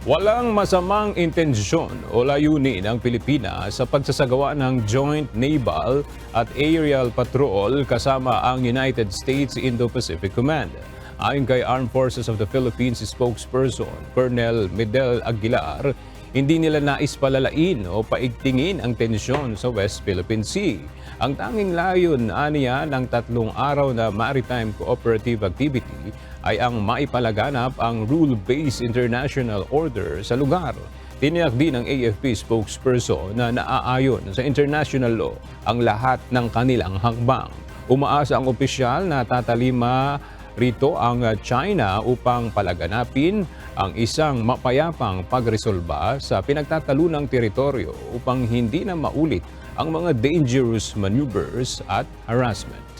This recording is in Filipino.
Walang masamang intensyon o layunin ng Pilipinas sa pagsasagawa ng Joint Naval at Aerial Patrol kasama ang United States Indo-Pacific Command. Ayon kay Armed Forces of the Philippines spokesperson Colonel Medel Aguilar, hindi nila nais palalain o paigtingin ang tensyon sa West Philippine Sea. Ang tanging layon aniya ng 3 araw na maritime cooperative activity ay ang maipalaganap ang rule-based international order sa lugar. Tiniyak din ng AFP spokesperson na naaayon sa international law ang lahat ng kanilang hakbang. Umaasa ang opisyal na tatalima rito ang China upang palaganapin ang isang mapayapang pagresolba sa pinagtatalunang teritoryo upang hindi na maulit ang mga dangerous maneuvers at harassment.